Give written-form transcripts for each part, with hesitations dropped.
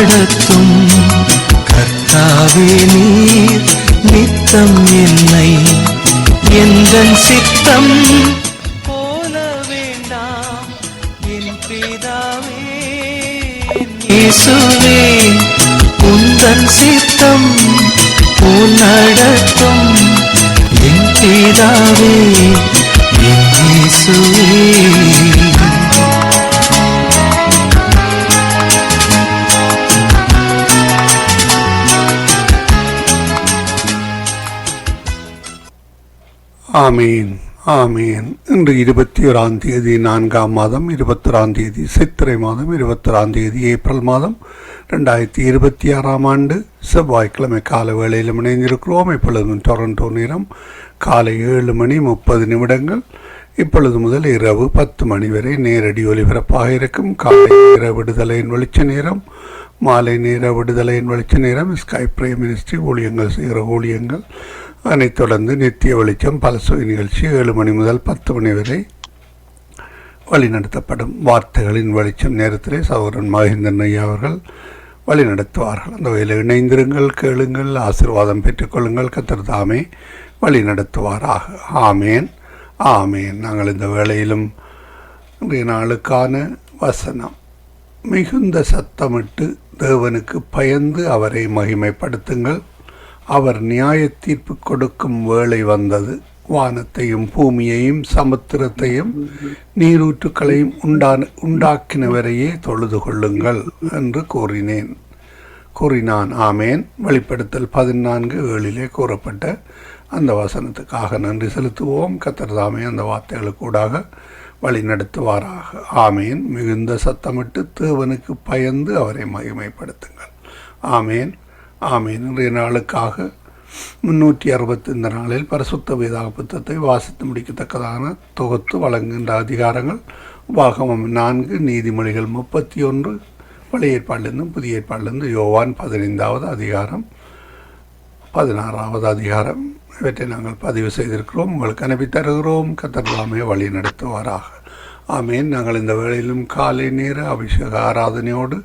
நடத்தும். கர்த்தாவே நீர் நித்தம் என்னை எந்தன் சித்தம் போல வேண்டாம் என் பிதாவே. இயேசுவே உந்தன் சித்தம் போல் நடத்தும் என் பிதாவே என் இயேசுவே. ஆமீன் ஆமீன். இன்று 21 4ஆம் மாதம் 21 சித்திரை மாதம் 21 ஏப்ரல் மாதம் 2026ஆம் ஆண்டு செவ்வாய்க்கிழமை கால வேளையில் இணைந்திருக்கிறோம். இப்பொழுதும் டொரண்டோ நேரம் காலை 7:30. இப்பொழுது முதல் இரவு 10 மணி வரை நேரடி ஒலிபரப்பாக இருக்கும். காலை நேர விடுதலையின் வெளிச்ச நேரம், மாலை நேர விடுதலையின் வெளிச்ச நேரம், ஸ்கைப் பிரேம் மினிஸ்ட்ரி ஊழியங்கள் செய்கிற ஊழியங்கள். அதனைத் தொடர்ந்து நித்திய வெளிச்சம் பலசுவை நிகழ்ச்சி 7 மணி முதல் 10 மணி வரை வழிநடத்தப்படும். வார்த்தைகளின் வெளிச்சம் நேரத்திலே சகோதரன் மகேந்திரன் ஐயா அவர்கள் வழிநடத்துவார்கள். அந்த வகையில் இணைந்திருங்கள், கேளுங்கள், ஆசீர்வாதம் பெற்றுக்கொள்ளுங்கள். கர்த்தர் தாமே வழி நடத்துவாராக. ஆமேன் ஆமேன். நாங்கள் இந்த வேளையிலும் இன்றைய நாளுக்கான வசனம், மிகுந்த சத்தமிட்டு தேவனுக்கு பயந்து அவரை மகிமைப்படுத்துங்கள். அவர் நியாய தீர்ப்பு கொடுக்கும் வேளை வந்தது. வானத்தையும் பூமியையும் சமுத்திரத்தையும் நீரூற்றுக்களையும் உண்டாக்கினவரையே தொழுது கொள்ளுங்கள் என்று கூறினான். ஆமேன். வெளிப்படுத்தல் 14:7 கூறப்பட்ட அந்த வசனத்துக்காக நன்றி செலுத்துவோம். கர்த்தர் தாமே அந்த வார்த்தைகளுக்கூடாக வழி நடத்துவாராக. ஆமேன். மிகுந்த சத்தமிட்டு தேவனுக்கு பயந்து அவரை மகிமைப்படுத்துங்கள். ஆமேன் ஆமீன். இன்றைய நாளுக்காக 360 இந்த நாளில் பரிசுத்த வேதாக புத்தகத்தை வாசித்து முடிக்கத்தக்கதான தொகுத்து வழங்குகின்ற அதிகாரங்கள் உபாகமம் 4, நீதிமொழிகள் 31, பழைய ஏற்பாட்டிலிருந்தும் புதிய ஏற்பாட்டிலிருந்து யோவான் 15வது அதிகாரம், 16வது அதிகாரம். இவற்றை நாங்கள் பதிவு செய்திருக்கிறோம், உங்களுக்கு அனுப்பி தருகிறோம். கர்த்தர் தாமே வழி நடத்துவாராக. ஆமேன். நாங்கள் இந்த வேளையிலும் காலை நேர அபிஷேக ஆராதனையோடு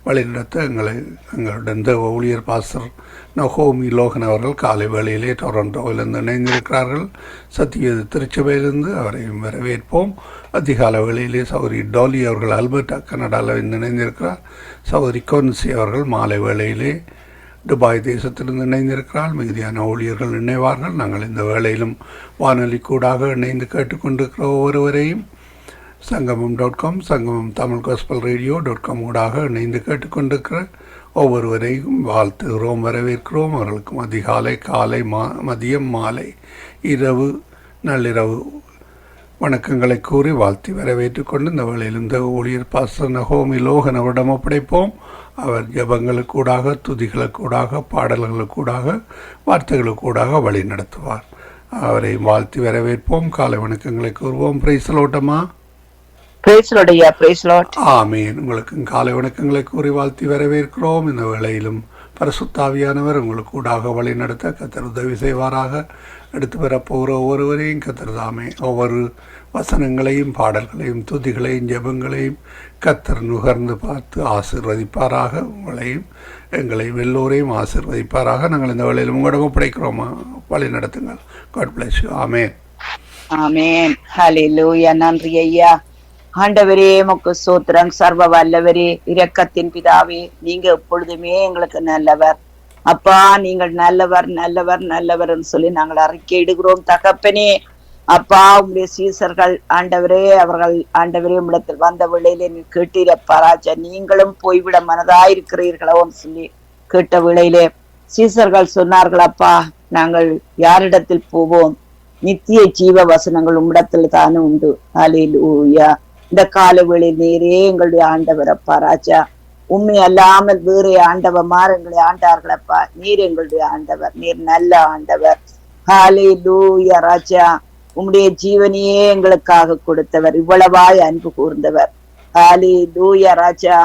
வழிநடத்த எங்களுடன் தேவ ஊழியர் பாஸ்டர் நகோமி லோகன் அவர்கள் காலை வேளையிலே டொரண்டோவிலிருந்து இணைந்திருக்கிறார்கள். சத்தியவேத திருச்சபையிலிருந்து அவரையும் வரவேற்போம். அதிகால வேளையிலே சகோதரி டோலி அவர்கள் அல்பர்டா கனடாவில் இணைந்திருக்கிறார். சகோதரி கொன்சி அவர்கள் மாலை வேளையிலே துபாய் தேசத்திலிருந்து இணைந்திருக்கிறார். மிகுதியான ஊழியர்கள் இணைவார்கள். நாங்கள் இந்த வேளையிலும் வானொலி கூடாக இணைந்து கேட்டுக்கொண்டிருக்கிற ஒவ்வொருவரையும் சங்கமம்.com, சங்கமம் தமிழ் காஸ்பல் ரேடியோ.com ஊடாக இணைந்து கேட்டுக்கொண்டிருக்கிற ஒவ்வொருவரையும் வாழ்த்துகிறோம், வரவேற்கிறோம். அவர்களுக்கும் அதிகாலை, காலை, மதியம், மாலை, இரவு, நள்ளிரவு வணக்கங்களை கூறி வாழ்த்தி வரவேற்றுக்கொண்டு இந்த வேளையில் இந்த ஊழியர் பாஸ்டர் நகோமி லோகன் அவரிடம் ஒப்படைப்போம். அவர் ஜபங்களுக்கூடாக, துதிகளுக்கூடாக, பாடல்களுக்கூடாக, வார்த்தைகளுக்கூடாக வழி நடத்துவார். அவரை வாழ்த்தி வரவேற்போம். காலை வணக்கங்களை கூறுவோம். பிரைஸ்லோட்டமா. ஆமீன். உங்களுக்கு காலை வணக்கங்களை கூறி வாழ்த்தி வரவேற்கிறோம். இந்த வேளையிலும் பரிசுத்தாவியானவர் உங்களுக்கு கூடாக வழி நடத்த கர்த்தர் உதவி செய்வாராக. எடுத்து வரப்போகிற ஒவ்வொருவரையும் கர்த்தர் தாமே ஒவ்வொரு வசனங்களையும், பாடல்களையும், துதிகளையும், ஜெபங்களையும் கர்த்தர் நுகர்ந்து பார்த்து ஆசீர்வதிப்பாராக. உங்களையும் எங்களையும் எல்லோரையும் ஆசீர்வதிப்பாராக. நாங்கள் இந்த வேளையிலும் உங்களிடம் ஒப்படைக்கிறோமா, வழி நடத்துங்கள். God bless you. ஆமேன் ஆமேன். ஹல்லேலூயா. நன்றி ஐயா. ஆண்டவரே உமக்கு ஸ்தோத்திரம். சர்வ வல்லவரே, இரக்கத்தின் பிதாவே, நீங்க எப்பொழுதுமே எங்களுக்கு நல்லவர் அப்பா. நீங்கள் நல்லவர் நல்லவர் நல்லவர்ன்னு சொல்லி நாங்கள் அறிக்கையிடுகிறோம் தகப்பனே. அப்பா, உங்களுடைய சீசர்கள் ஆண்டவரே, அவர்கள் ஆண்டவரே உம்மிடத்தில் வந்த வேளையிலே நீ கேட்டீரப்பா ராஜா, நீங்களும் போய்விட மனதாயிருக்கிறீர்களோன்னு சொல்லி கேட்ட வேளையிலே சீசர்கள் சொன்னார்கள், அப்பா நாங்கள் யாரிடத்தில் போவோம்? நித்திய ஜீவ வசனங்கள் உம்மிடத்தில் தானே உண்டு. ஹல்லேலூயா. இந்த காலவெளி நீரே எங்களுடைய ஆண்டவர் அப்பா ராஜா. உண்மை அல்லாமல் வேறு ஆண்டவமார் எங்களை ஆண்டார்களப்பா. நீர் எங்களுடைய ஆண்டவர், நீர் நல்ல ஆண்டவர். ஹல்லேலூயா ராஜா. உம்முடைய ஜீவனையே எங்களுக்காக கொடுத்தவர், இவ்வளவாய் அன்பு கூர்ந்தவர். ஹல்லேலூயா ராஜா.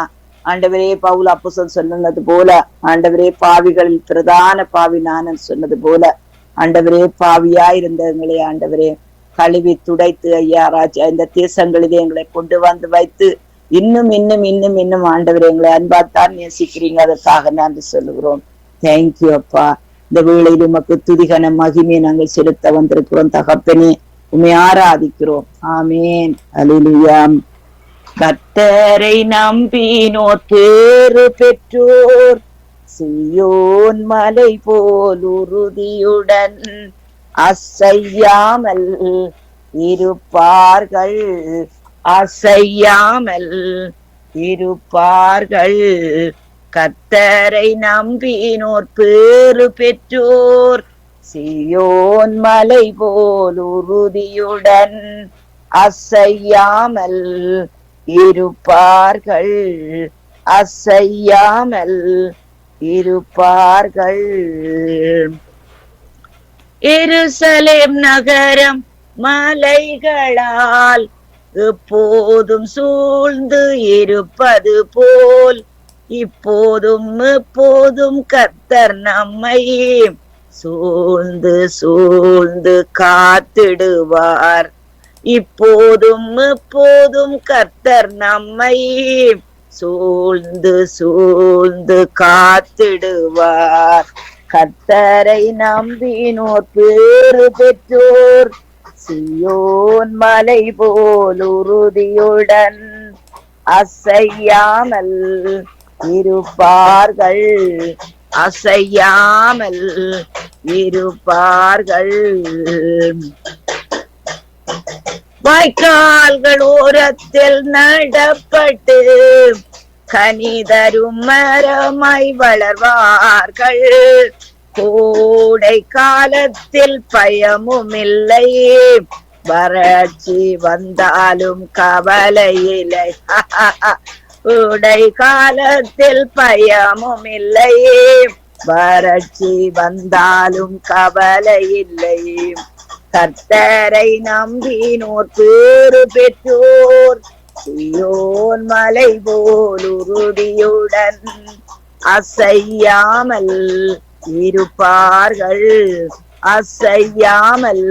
ஆண்டவரே, பவுல் அப்போஸ்தலன் சொன்னது போல, ஆண்டவரே பாவிகளில் பிரதான பாவி நான் சொன்னது போல, ஆண்டவரே பாவியா இருந்த எங்களை ஆண்டவரே கழுவி துடைத்து ஐயா ராஜா இந்த தேசங்களிலே எங்களை கொண்டு வந்து வைத்து இன்னும் இன்னும் இன்னும் இன்னும் ஆண்டவரே எங்களை அன்பாத்தான் நேசிக்கிறீங்க, அதற்காக நன்றி சொல்லுகிறோம். தேங்க்யூ அப்பா. இந்த வேளையில் உமக்கு துதிகன மகிமையை நாங்கள் செலுத்த வந்திருக்கிறோம் தகப்பனே, உம்மை ஆராதிக்கிறோம். ஆமேன். அல்லேலூயா. கர்த்தரை நம்பினோர் பேறு பெற்றோர் சீயோன் மலை போல் உறுதியுடன் அசையாமல் இருப்பார்கள், அசையாமல் இருப்பார்கள். கர்த்தரை நம்பினோர் பேறு பெற்றோர் சீயோன் மலை போல் உறுதியுடன் அசையாமல் இருப்பார்கள், அசையாமல் இருப்பார்கள். எருசலேம் நகரம் மலைகளால் எப்போதும் சூழ்ந்து இருப்பது போல் இப்போதும் எப்போதும் கர்த்தர் நம்மை சூழ்ந்து சூழ்ந்து காத்திடுவார். இப்போதும் எப்போதும் கர்த்தர் நம்மை சூழ்ந்து சூழ்ந்து காத்திடுவார். கர்த்தரை நம்பினோர் பேறு பெற்றோர் சீயோன் மலை போல் உறுதியுடன் அசையாமல் இருப்பார்கள், அசையாமல் இருப்பார்கள். வாய்க்கால்கள் ஓரத்தில் நடப்பட்டு கனிதரும் மரமாய் வளர்வார்கள். கோடை காலத்தில் பயமும் இல்லை, வறட்சி வந்தாலும் கவலை இல்லை. கோடை காலத்தில் பயமும் இல்லை, வறட்சி வந்தாலும் கவலை இல்லை. கர்த்தரை நம்பினோர் பேறு பெற்றோர் சீயோன் மலை போல் உறுதியுடன் அசையாமல் இருப்பார்கள், அசையாமல்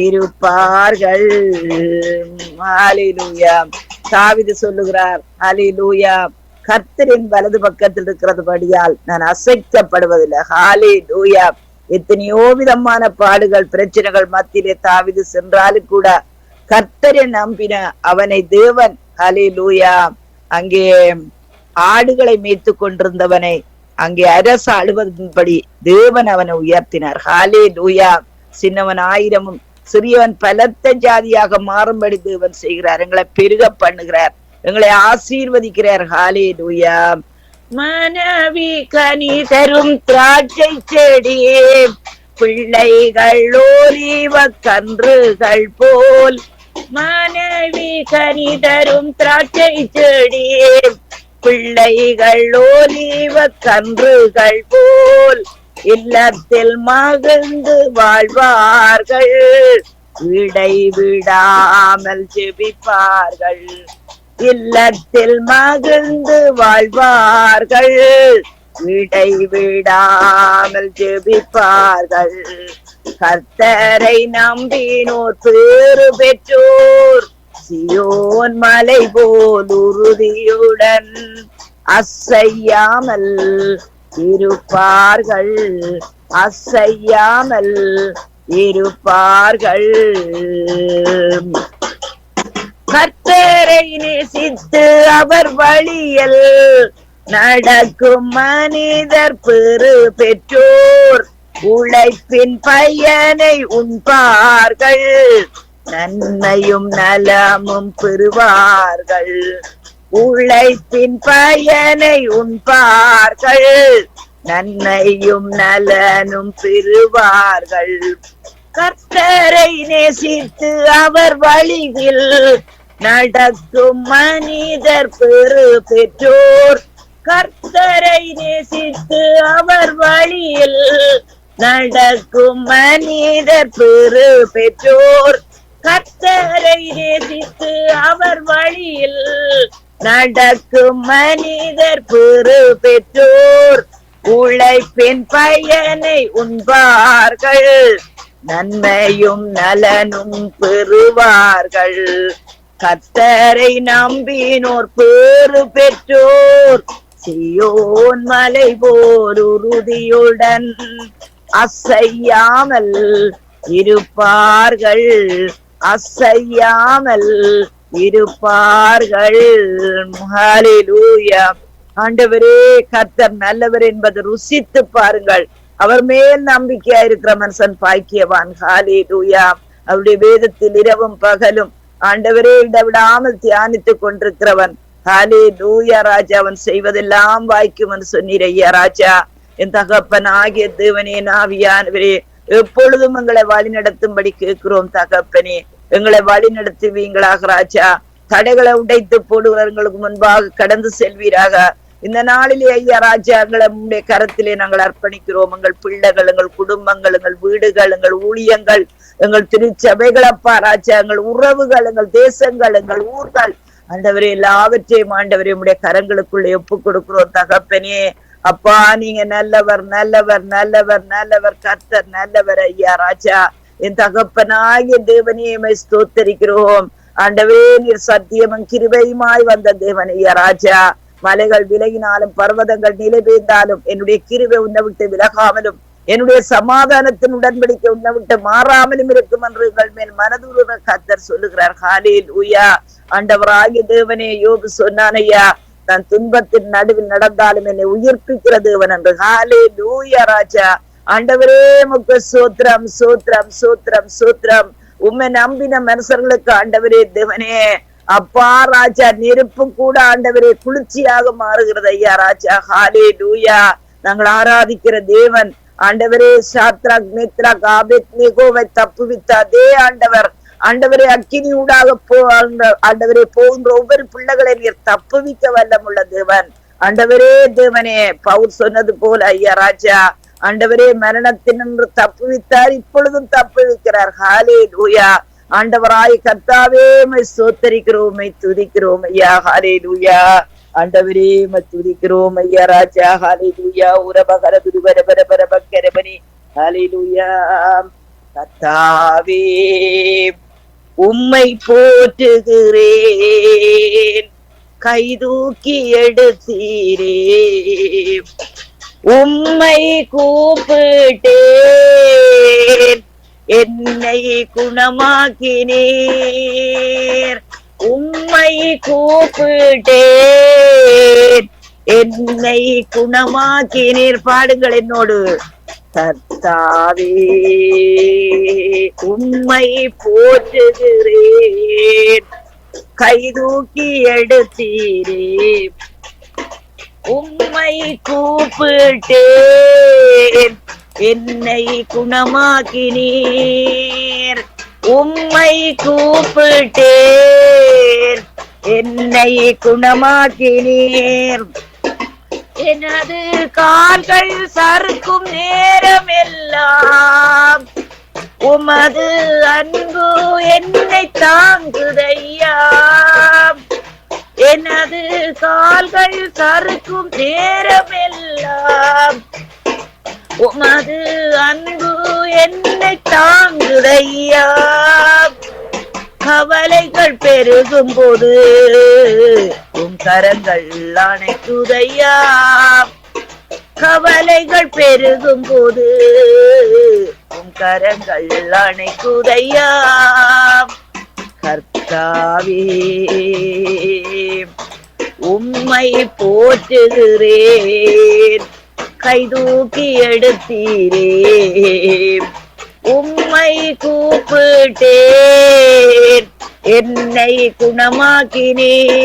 இருப்பார்கள். ஹல்லேலூயா. தாவீது சொல்லுகிறார், ஹல்லேலூயா, கர்த்தரின் வலது பக்கத்தில் இருக்கிறதுபடியால் நான் அசைக்கப்படுவதில்லை. ஹல்லேலூயா. எத்தனையோ விதமான பாடுகள் பிரச்சனைகள் மத்தியிலே தாவீது சென்றாலும் கூட கர்த்தரை நம்பின அவனை தேவன், ஹல்லேலூயா, அங்கே ஆடுகளை மேய்த்து கொண்டிருந்தவனை அங்கே அரசு ஆளுவதன்படி தேவன் அவனை உயர்த்தினார். ஹல்லேலூயா. சின்னவன் 1000 சிறியவன் பலத்த ஜாதியாக மாறும்படி தேவன் செய்கிறார். எங்களை பெருக பண்ணுகிறார், எங்களை ஆசீர்வதிக்கிறார். ஹல்லேலூயா. மனைவி கனி தரும் திராட்சை செடியே பிள்ளைகள் ஓலிவ கன்றுகள் போல். மனைவி கனி தரும் திராட்சை செடியே பிள்ளைகள் ஓலிவ கன்றுகள் போல் இல்லத்தில் மகிழ்ந்து வாழ்வார்கள், இடைவிடாமல் ஜெபிப்பார்கள். இல்லத்தில் மகிழ்ந்து வாழ்வார்கள், இடைவிடாமல் ஜெபிப்பார்கள். கர்த்தரை நம்பினோர் பேறு பெற்றோர் சீயோன் மலை போல் உறுதியுடன் அசையாமல் இருப்பார்கள், அசையாமல் இருப்பார்கள். கர்த்தரை நேசித்து அவர் வழியில் நடக்கும் மனிதர் பெறு பெற்றோர் உழைப்பின் பயனை உண்பார்கள், நன்மையும் நலமும் பெறுவார்கள். உழைப்பின் பயனை உண்பார்கள், நன்மையும் நலனும் பெறுவார்கள். கர்த்தரை நேசித்து அவர் வழியில் நடக்கும் மனிதர் பெறு பெற்றோர். கர்த்தரை நேசித்து அவர் வழியில் நடக்கும் மனிதர் பெறு பெற்றோர். கர்த்தரை நேசித்து அவர் வழியில் நடக்கும் மனிதர் பெறு பெற்றோர் உழைப்பின் பயனை உண்பார்கள், நன்மையும் நலனும் பெறுவார்கள். கர்த்தரை நம்பினோர் பேறு பெற்றோர் சீயோன் மலை போர் உறுதியுடன் அசையாமல் இருப்பார்கள், அசையாமல் இருப்பார்கள். ஹல்லேலூயா. ஆண்டவரே கர்த்தர் நல்லவர் என்பது ருசித்து பாருங்கள். அவர் மேல் நம்பிக்கையா இருக்கிற மனுஷன் பாக்கியவான். ஹல்லேலூயா. அவருடைய வேதத்தில் இரவும் பகலும் ஆண்டவரே இடவிடாமல் தியானித்துக் கொண்டிருக்கிறவன். ஹல்லேலூயா. ராஜா, அவன் செய்வதெல்லாம் வாய்க்கும் என்று சொன்னீர் ஐயா ராஜா. என் தகப்பன் ஆகிய தேவனே, ஆவியானவரே, எப்பொழுதும் எங்களை வழி நடத்தும்படி கேட்கிறோம் தகப்பனே. எங்களை வழி நடத்துவீங்களாக ராஜா. தடைகளை உடைத்து போடுகிறவர்களுக்கு முன்பாக கடந்து செல்வீராக. இந்த நாளிலே ஐயா ராஜா, எங்களை உங்களுடைய கரத்திலே நாங்கள் அர்ப்பணிக்கிறோம். எங்கள் பிள்ளைகள், எங்கள் குடும்பங்கள், எங்கள் வீடுகள், எங்கள் ஊழியங்கள், எங்கள் திருச்சபைகள் அப்பா ராஜா, எங்கள் உறவுகள், எங்கள் தேசங்கள், எங்கள் ஊர்கள், ஆண்டவரே எல்லாவற்றையும் ஆண்டவரே உடைய கரங்களுக்குள்ளே ஒப்பு கொடுக்கிறோம் தகப்பனே. அப்பா, நீங்க நல்லவர், நல்லவர், நல்லவர், நல்லவர். கர்த்தர் நல்லவர் ஐயா ராஜா. என் தகப்பனாகிய தேவனையுமை ஸ்தோத்தரிக்கிறோம். ஆண்டவே, நீர் சத்தியமும் கிருபையுமாய் வந்த தேவன் ஐயா ராஜா. மலைகள் விலகினாலும் பர்வதங்கள் நிலை பெய்ந்தாலும் என்னுடைய கிருபை உன்னை விட்டு விலகாமலும் என்னுடைய சமாதானத்தின் உடன்படிக்கை உன்னை விட்டு மாறாமலும் இருக்கும் என்று எங்கள் மேல் மனதுருக கர்த்தர் சொல்லுகிறார். ஹல்லேலூயா. ஆண்டவராகிய தேவனே, யோபு சொன்னான் ஐயா, நான் துன்பத்தின் நடுவில் நடந்தாலும் என்னை உயிர்ப்பிக்கிற தேவன் என்று. ஹல்லேலூயா ராஜா. ஆண்டவரே உமக்கு சோத்திரம், சோத்திரம், சோத்திரம், சோத்திரம். உம்மை நம்பின மனுஷர்களுக்கு ஆண்டவரே தேவனே அப்பா ராஜா, நெருப்பு கூட ஆண்டவரே குளிர்ச்சியாக மாறுகிறது ஐயா ராஜா. ஹல்லேலூயா. நாங்கள் ஆராதிக்கிற தேவன் ஆண்டவரே சாத்ராக், மேத்ராக், ஆபேத்நேகோவை தப்புவித்த அதே ஆண்டவர். ஆண்டவரே, அக்கினி ஊடாக ஆண்டவரே போகின்ற ஒவ்வொரு பிள்ளைகளை நீர் தப்புவிக்க வல்லமுள்ள தேவன். ஆண்டவரே தேவனே, பவுல் சொன்னது போல ஐயா ராஜா, ஆண்டவரே மரணத்தினின்று தப்புவித்தார், இப்பொழுதும் தப்புவிக்கிறார். ஹல்லேலூயா. ஆண்டவராய் கர்த்தாவே மை ஸ்தோத்தரிக்கிறோம், மை துதிக்கிறோம் ஐயா. ஹல்லேலூயா. ஆண்டவரே மை துதிக்கிறோம் ஐயா ராஜா. ஹல்லேலூயா. உரபகர துருபரபரபரபக்கரபனி. ஹல்லேலூயா. கர்த்தாவே உம்மை போற்றுகிறேன், கைதூக்கி எடுத்தீரே, உம்மை கூப்பிட்டேன், என்னை குணமாக்கினீர். உம்மை கூப்பிட்டேன், என்னை குணமாக்கினீர். பாடுங்கள் என்னோடு. கர்த்தாவே உம்மை போற்றுகிறேன், கைதூக்கி எடுத்தீரே, உம்மை கூப்பிட்டேன், என்னை குணமாக்கினீர். உம்மை கூப்பிட்டேன், என்னை குணமாக்கினீர். எனது கால்கள் சறுக்கும் நேரம் எல்லாம் உமது அன்பு என்னை தாங்குதையா. எனது கால்கள் சறுக்கும் நேரம் எல்லாம் உமது அன்பு என்னை தாங்குதையா. கவலைகள் பெருகும் போது உம் கரங்கள் அணைக்குதையா. கவலைகள் பெருகும் போது உம் கரங்கள் அணைக்குதையா. கர்த்தாவே உம்மை போற்றுகிறேன், கைதூக்கி எடுத்தீரே, உம்மை கூப்பிட்டேன், என்னை குணமாக்கினீர்.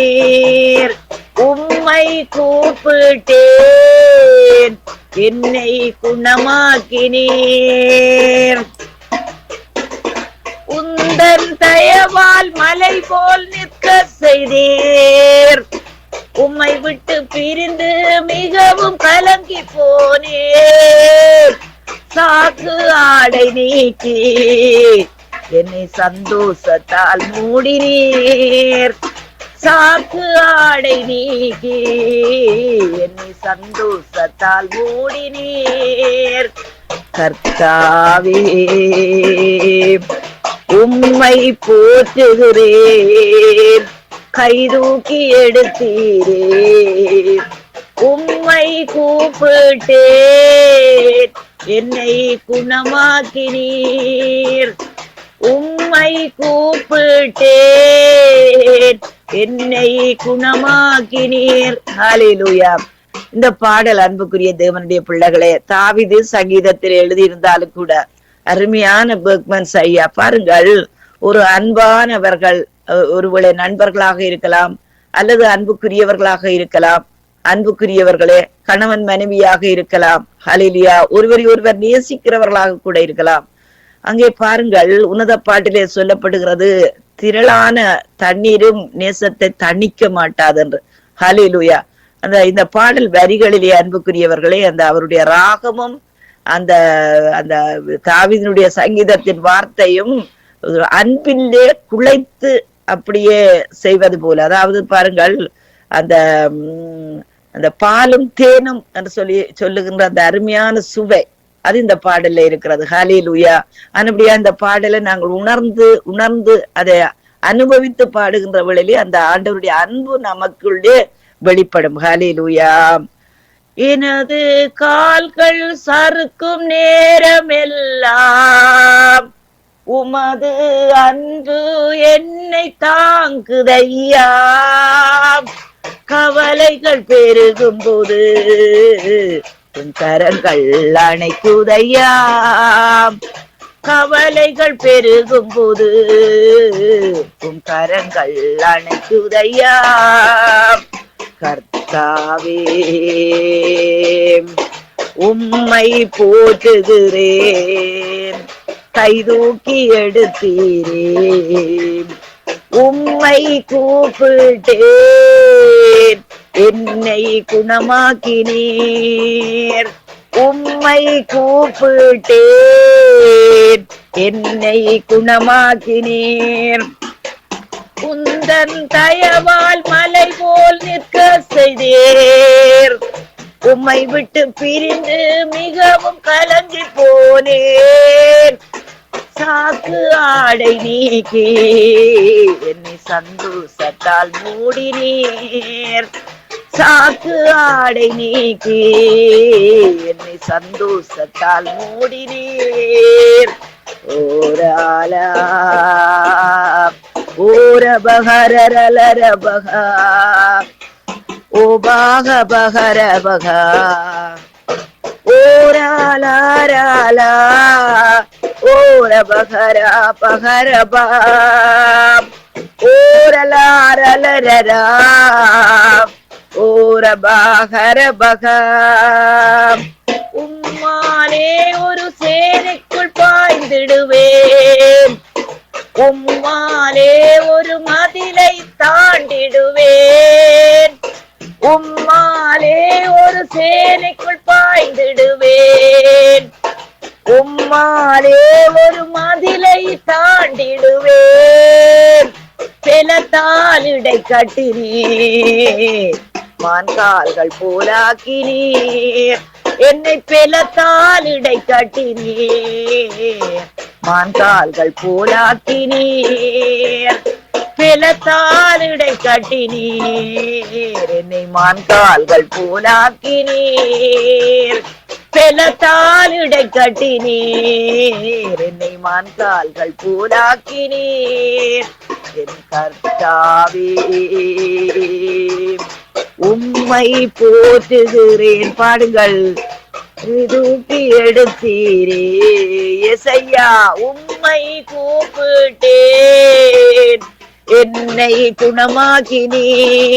உம்மை கூப்பிட்டேன், என்னை குணமாக்கினீர். உந்தன் தயவால் மலை போல் நிற்க செய்தீர். உம்மை விட்டு பிரிந்து மிகவும் கலங்கி போனேன். சாக்கு ஆடை நீக்கி என்னை சந்தோஷத்தால் மூடினீர். சாக்கு ஆடை நீக்கி என்னை சந்தோஷத்தால் மூடினீர். கர்த்தாவே உம்மை போற்றுகிறேன். கைதூக்கி எடுத்தீரே, உம்மை கூப்பிட்டேன், என்னை குணமாக்கினீர். உம்மை கூப்பிட்டேன், என்னை குணமாக்கினீர். ஹல்லேலூயா. இந்த பாடல் அன்புக்குரிய தேவனுடைய பிள்ளைகளே, தாவீது சங்கீதத்தில் எழுதியிருந்தாலும் கூட அருமையான பெர்க்மன்ஸ் ஐயா பாருங்கள், ஒரு அன்பானவர்கள், ஒருவேளை நண்பர்களாக இருக்கலாம் அல்லது அன்புக்குரியவர்களாக இருக்கலாம், அன்புக்குரியவர்களே கணவன் மனைவியாக இருக்கலாம், ஹல்லேலூயா, ஒருவரை ஒருவர் நேசிக்கிறவர்களாக கூட இருக்கலாம். அங்கே பாருங்கள், உன்னத பாட்டிலே சொல்லப்படுகிறது, திரளான தண்ணீரும் நேசத்தை தணிக்க மாட்டாது என்று. ஹல்லேலூயா. இந்த பாடல் வரிகளிலே அன்புக்குரியவர்களே, அவருடைய ராகமும் அந்த தாவீதினுடைய சங்கீதத்தின் வார்த்தையும் அன்பிலே குலைத்து அப்படியே செய்வது போல. அதாவது பாருங்கள், அந்த பாலும் தேனும் என்று சொல்லுகின்ற அந்த அருமையான சுவை அது இந்த பாடல்ல இருக்கிறது. ஹல்லேலூயா. அப்படியா இந்த பாடலை நாங்கள் உணர்ந்து அதை அனுபவித்து பாடுகின்ற வேளையிலே அந்த ஆண்டவருடைய அன்பு நமக்குள்ளே வெளிப்படும். ஹல்லேலூயா. எனது கால்கள் சறுக்கும் நேரமெல்லாம் உமது அன்பு என்னை தாங்குதையா. கவலைகள் பெருகும் போது உன் கரங்கள் அணைக்குதையா. கவலைகள் பெருகும் போது உன் கரங்கள் அணைக்குதையா. கர்த்தாவே உம்மை போற்றுகிறேன், கைதூக்கி எடுத்தீரே, உம்மை கூப்பிட்டேன், என்னை குணமாக்கினீர். உம்மை கூப்பிட்டேன், என்னை குணமாக்கினீர். உந்தன் தயவால் மலை போல் நிற்க செய்தீர். உம்மை விட்டு பிரிந்து மிகவும் கலங்கி போனேன். சாக்கு ஆடை நீக்கி என்னை சந்தோஷத்தால் மூடினீர். சாக்கு ஆடை நீக்கி என்னை சந்தோஷத்தால் மூடினீர். ஓராலா ஓர பகரலர பகா ஓ பாக பகர பகா ஓராலாராலா ஓர பகரா பகரபா ஓரலாரலரா ஓர பகர பகா. உம்மாலே ஒரு சேனைக்குள் பாய்ந்திடுவேன், உம்மாலே ஒரு மதிலை தாண்டிடுவேன். உம்மாலே ஒரு சேனைக்குள் பாய்ந்திடுவேன், உம்மாலே ஒரு மதிலை தாண்டிடுவேன். பெலத்தால் இடை கட்டினீர், மான்கால்கள் போலாக்கினீர். என்னை பெலத்தால் இடை கட்டினீர், மான்கால்கள் போலாக்கினீர். பெலத்தால் இடை கட்டினீர், என்னை மான்கால்கள் போலாக்கினீர். பெலத்தால் இடை கட்டினீர், என்னை மான்கால்கள் போலாக்கினீர். என் கர்த்தாவே உம்மை போற்றுகிறேன். பாடுங்கள். தூக்கி எடுத்தீரே எசையா, உம்மை கூப்பிட்டேன், என்னை குணமாக்கினீர்.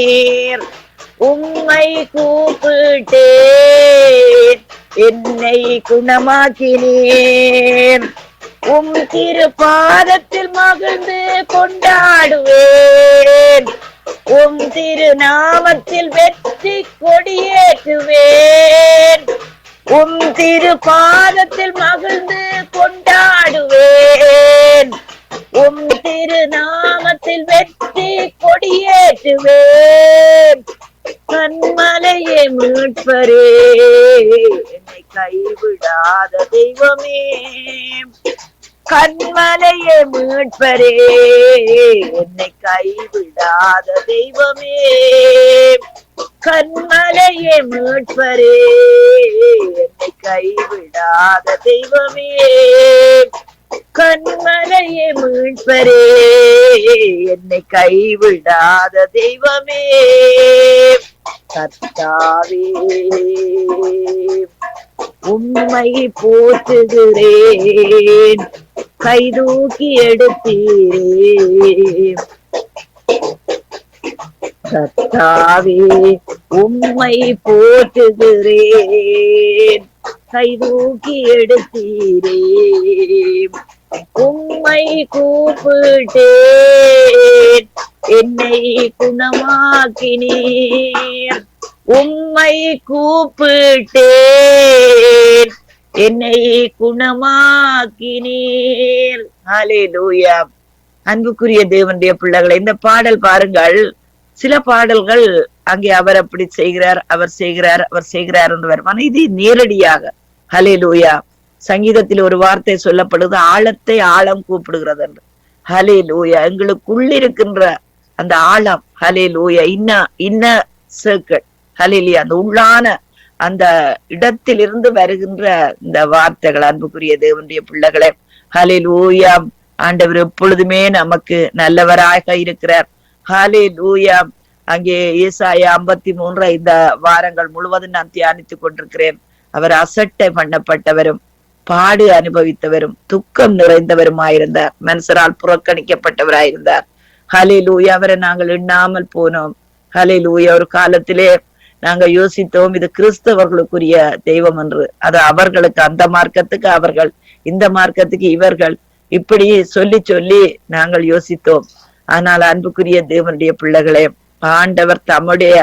உம்மை கூப்பிட்டேன், என்னை குணமாக்கினீர். உம் திருப்பாதத்தில் மகிழ்ந்து கொண்டாடுவேன், உம் திருநாமத்தில் வெற்றி கொடியேற்றுவேன். உம் திருப்பாதத்தில் மகிழ்ந்து கொண்டாடுவேன், உம் திருநாமத்தில் வெற்றி கொடியேற்றுவேன். கண்மலையே மீட்பரே, என்னை கைவிடாத தெய்வமே, கண்மலையே மீட்பரே, என்னை கைவிடாத தெய்வமே. கண்மலையே மீட்பரே, என்னை கைவிடாத தெய்வமே. கண்மலையே மீட்பரே, என்னை கைவிடாத தெய்வமே. கர்த்தாவே உம்மை போற்றுகிறேன், கைதூக்கி எடுத்தீரே. கர்த்தாவே உம்மை போற்றுகிறேன், கைதூக்கி எடுத்தீரே. உம்மை கூப்பிட்டேன், என்னை குணமாக்கினீர். உம்மை கூப்பிட்டேன், என்னை குணமாக்கினீர். ஹல்லேலூயா. அன்புக்குரிய தேவனுடைய பிள்ளைகளை, இந்த பாடல் பாருங்கள். சில பாடல்கள் அங்கே அவர் அப்படி செய்கிறார், அவர் செய்கிறார், அவர் செய்கிறார் என்று வரும். இது நேரடியாக ஹல்லேலூயா. சங்கீதத்தில் ஒரு வார்த்தை சொல்லப்படுது, ஆழத்தை ஆழம் கூப்பிடுகிறது என்று. ஹல்லேலூயா. எங்களுக்குள்ளிருக்கின்ற அந்த ஆழம், ஹல்லேலூயா, இன்ன சர்க்கிள், ஹல்லேலூயா, அந்த உள்ளான அந்த இடத்திலிருந்து வருகின்ற இந்த வார்த்தைகள். அன்புக்குரிய தேவனுடைய பிள்ளைகளே, ஹல்லேலூயா. ஆண்டவர் எப்பொழுதுமே நமக்கு நல்லவராக இருக்கிறார். ஹல்லேலூயா. அங்கே ஏசாயா 53 இந்த வாரங்கள் முழுவதும் நான் தியானித்துக் கொண்டிருக்கிறேன். அவர் அசட்டை பண்ணப்பட்டவரும் பாடு அனுபவித்தவரும் துக்கம் நிறைந்தவருமாயிருந்தார், மனுஷரால் புறக்கணிக்கப்பட்டவராயிருந்தார். ஹல்லேலூயா. அவரை நாங்கள் எண்ணாமல் போனோம். ஹல்லேலூயா. ஒரு காலத்திலே நாங்க யோசித்தோம், இது கிறிஸ்தவர்களுக்குரிய தெய்வம் என்று. அது அவர்களுக்கு, அந்த மார்க்கத்துக்கு அவர்கள், இந்த மார்க்கத்துக்கு இவர்கள், இப்படி சொல்லி சொல்லி நாங்கள் யோசித்தோம். ஆனால் அன்புக்குரிய தேவனுடைய பிள்ளைகளே, ஆண்டவர் தம்முடைய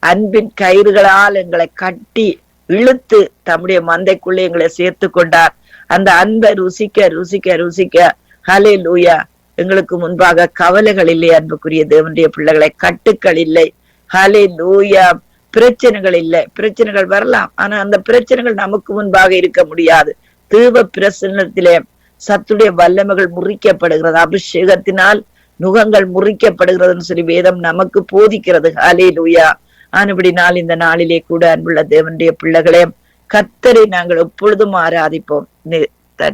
அன்பின் கயிறுகளால் எங்களை கட்டி இழுத்து தம்முடைய மந்தைக்குள்ளே எங்களை சேர்த்து கொண்டார். அந்த அன்பை ருசிக்க ருசிக்க ருசிக்க, ஹல்லேலூயா, எங்களுக்கு முன்பாக கவலைகள் இல்லை. அன்புக்குரிய தேவனுடைய பிள்ளைகளை, கட்டுக்கள் இல்லை. ஹல்லேலூயா. பிரச்சனைகள் இல்லை. பிரச்சனைகள் வரலாம், ஆனா அந்த பிரச்சனைகள் நமக்கு முன்பாக இருக்க முடியாது. தீப பிரசன்னத்திலே சத்துடைய வல்லமைகள் முறிக்கப்படுகிறது, அபிஷேகத்தினால் நுகங்கள் முறிக்கப்படுகிறதுன்னு சொல்லி வேதம் நமக்கு போதிக்கிறது. ஹல்லேலூயா. ஆனபடினால் இந்த நாளிலே கூட அன்புள்ள தேவனுடைய பிள்ளைகளே, கர்த்தரை நாங்கள் எப்பொழுதும் ஆராதிப்போம்.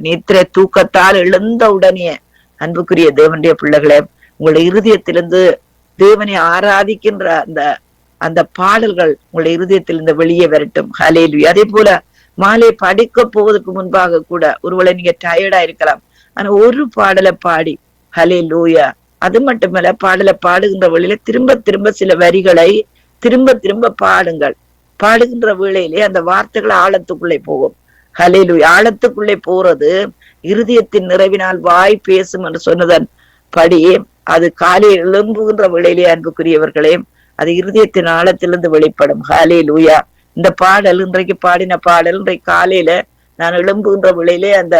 நித்திரை தூக்கத்தால் எழுந்த உடனே அன்புக்குரிய தேவனுடைய பிள்ளைகளே, உங்களுடைய இருதயத்திலிருந்து தேவனை ஆராதிக்கின்ற அந்த பாடல்கள் உங்களுடைய இருதயத்திலிருந்து வெளியே வரட்டும். ஹல்லேலூயா. அதே போல மாலை படிக்க போவதற்கு முன்பாக கூட ஒருவேளை நீங்க டயர்டா இருக்கலாம், ஆனா ஒரு பாடலை பாடி, ஹல்லேலூயா, அது மட்டுமல்ல, பாடலை பாடுகின்ற வழியில திரும்ப திரும்ப சில வரிகளை திரும்ப திரும்ப பாடுங்கள். பாடுகின்ற வேளையிலே அந்த வார்த்தைகள் ஆழத்துக்குள்ளே போகும். ஹல்லேலூயா. ஆழத்துக்குள்ளே போறது இருதயத்தின் நிறைவினால் வாய் பேசும் என்று சொன்னதன் படி அது காலையில் எழும்புகின்ற வேளையிலே அன்புக்குரியவர்களே, அது இருதயத்தின் ஆழத்திலிருந்து வெளிப்படும். ஹல்லேலூயா. இந்த பாடல், இன்றைக்கு பாடின பாடல், இன்றைக்கு காலையில நான் எழும்புகின்ற வேளையிலே அந்த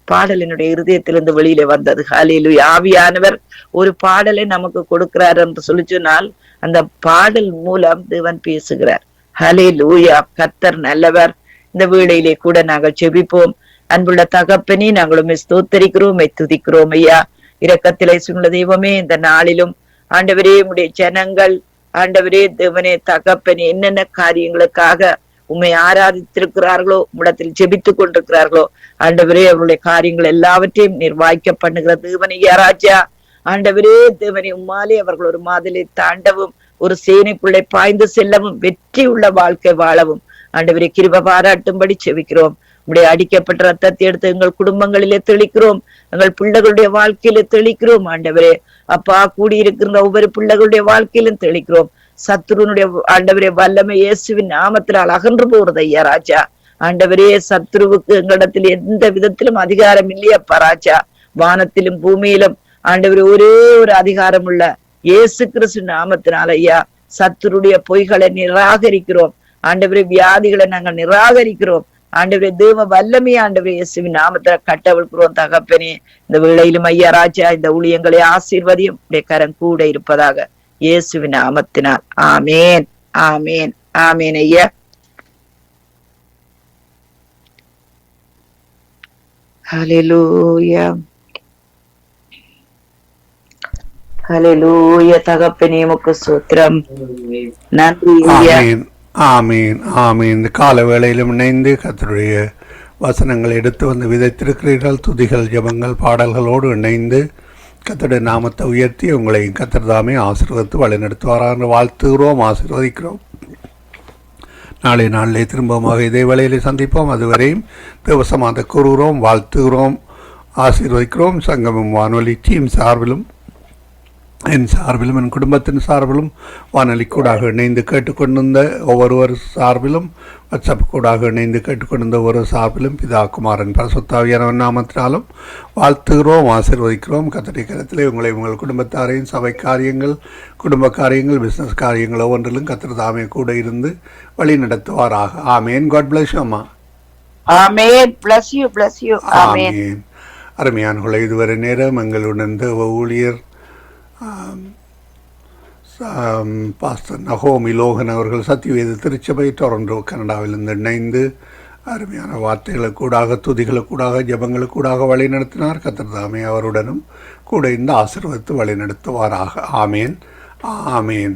பாடல் என்னுடைய இருதயத்திலிருந்து வெளியில வந்தது. ஹல்லேலூயா. ஆவியானவர் ஒரு பாடலை நமக்கு கொடுக்கிறார் என்று சொல்லி சொன்னால் அந்த பாடல் மூலம் தேவன் பேசுகிறார். ஹல்லேலூயா. கர்த்தர் நல்லவர். இந்த வேளையிலே கூட நாங்கள் ஜெபிப்போம். அன்புள்ள தகப்பனே, நாங்களும் ஸ்தோத்தரிக்கிறோம், துதிக்கிறோம் ஐயா. இரக்கத்திலே சுள்ள தெய்வமே, இந்த நாளிலும் ஆண்டவரே, உம்முடைய ஜனங்கள், ஆண்டவரே தேவனே தகப்பனே, என்னென்ன காரியங்களுக்காக உம்மை ஆராதித்திருக்கிறார்களோ, உம்மிடத்தில் ஜெபித்துக் கொண்டிருக்கிறார்களோ, ஆண்டவரே, அவருடைய காரியங்கள் எல்லாவற்றையும் நிர்வாகிக்க பண்ணுகிற தேவனையா ராஜா. ஆண்டவரே தேவனை, உம்மாலே அவர்கள் ஒரு மாதிலை தாண்டவும், ஒரு சேனைக்குள்ளே பாய்ந்து செல்லவும், வெற்றி உள்ள வாழ்க்கை வாழவும் ஆண்டவரே கிருபை பாராட்டும்படி செபிக்கிறோம். உடைய அடிக்கப்பட்ட ரத்தத்தை எடுத்து எங்கள் குடும்பங்களிலே தெளிக்கிறோம், எங்கள் பிள்ளைகளுடைய வாழ்க்கையில தெளிக்கிறோம். ஆண்டவரே அப்பா, கூடியிருக்கின்ற ஒவ்வொரு பிள்ளைகளுடைய வாழ்க்கையிலும் தெளிக்கிறோம். சத்ருனுடைய ஆண்டவரே வல்லமை இயேசுவின் நாமத்தினால் அகன்று போறது ஐயா ராஜா. ஆண்டவரே, சத்ருவுக்கு எங்களிடத்தில் எந்த விதத்திலும் அதிகாரம் இல்லையப்பா ராஜா. வானத்திலும் பூமியிலும் ஆண்டவரே ஒரே ஒரு அதிகாரம் உள்ள இயேசு கிறிஸ்து நாமத்தினால் ஐயா சத்துருடைய பொய்களை நிராகரிக்கிறோம். ஆண்டவரே, வியாதிகளை நாங்கள் நிராகரிக்கிறோம். ஆண்டவரே, தேவ வல்லமையை ஆண்டவரே இயேசுவின் நாமத்துல கட்டவிழ்கிறோம் தகப்பனே. இந்த வேளையிலும் ஐயா ராஜா, இந்த ஊழியங்களை ஆசீர்வதியும், உடைய கரம் கூட இருப்பதாக இயேசுவின் நாமத்தினால். ஆமேன், ஆமேன், ஆமேன் ஐயா. ஹல்லேலூயா. ஹalleluya தகப்பனே உமக்கு ஸ்தோத்திரம். நன்றி ஐயா. ஆமீன் ஆமீன் ஆமீன். இந்த கால வேளையிலும் இணைந்து கர்த்தருடைய வசனங்களை எடுத்து வந்து விதைத்திருக்கிறீர்கள். துதிகள் ஜெபங்கள் பாடல்களோடு இணைந்து கர்த்தருடைய நாமத்தை உயர்த்தி உங்களை கர்த்தர் தாமே ஆசீர்வதித்து வழிநடத்துவாராக வாழ்த்துகிறோம், ஆசீர்வதிக்கிறோம். நாளை நாளிலே திரும்பமாக இதே வேளையிலே சந்திப்போம். அதுவரையும் தேவசமாக கூறுகிறோம், வாழ்த்துகிறோம், ஆசீர்வதிக்கிறோம். சங்கமம் வானொலி டீம் சார்பிலும் என் சார்பிலும் என் குடும்பத்தின் சார்பிலும் வானொலி கூடாக இணைந்து கேட்டுக்கொண்டிருந்த ஒவ்வொருவர் சார்பிலும் வாட்ஸ்அப் கூடாக இணைந்து கேட்டுக்கொண்டிருந்த ஒவ்வொரு சார்பிலும் பிதா குமாரன் பரிசுத்தாவியானவன் நாமத்தினாலும் வாழ்த்துகிறோம், ஆசீர்வதிக்கிறோம். கர்த்தருடைய கரத்திலே உங்களை உங்கள் குடும்பத்தாரையும் சபை காரியங்கள், குடும்ப காரியங்கள், பிஸ்னஸ் காரியங்கள் ஒவ்வொன்றிலும் கர்த்தர் தாமே கூட இருந்து வழி நடத்துவாராக. ஆமேன். காட் பிளஸ் யூ அம்மா. ஆமென். bless you, bless you. ஆமென். ஆமேன். அருமையானவர்களே, இதுவரை நேரம் எங்களுடன் தேவ ஊழியர் பாஸ்டர் நகோமி லோகன் அவர்கள் சத்தியவேத திருச்சபை டொரண்டோ கனடாவிலிருந்து இணைந்து அருமையான வார்த்தைகளுக்கூடாக, துதிகளுக்கூடாக, ஜபங்களுக்கூடாக வழி நடத்தினார். கர்த்தர் தாமே அவருடனும் கூட இந்த ஆசீர்வதித்து வழி நடத்துவாராக. ஆமேன் ஆமேன்.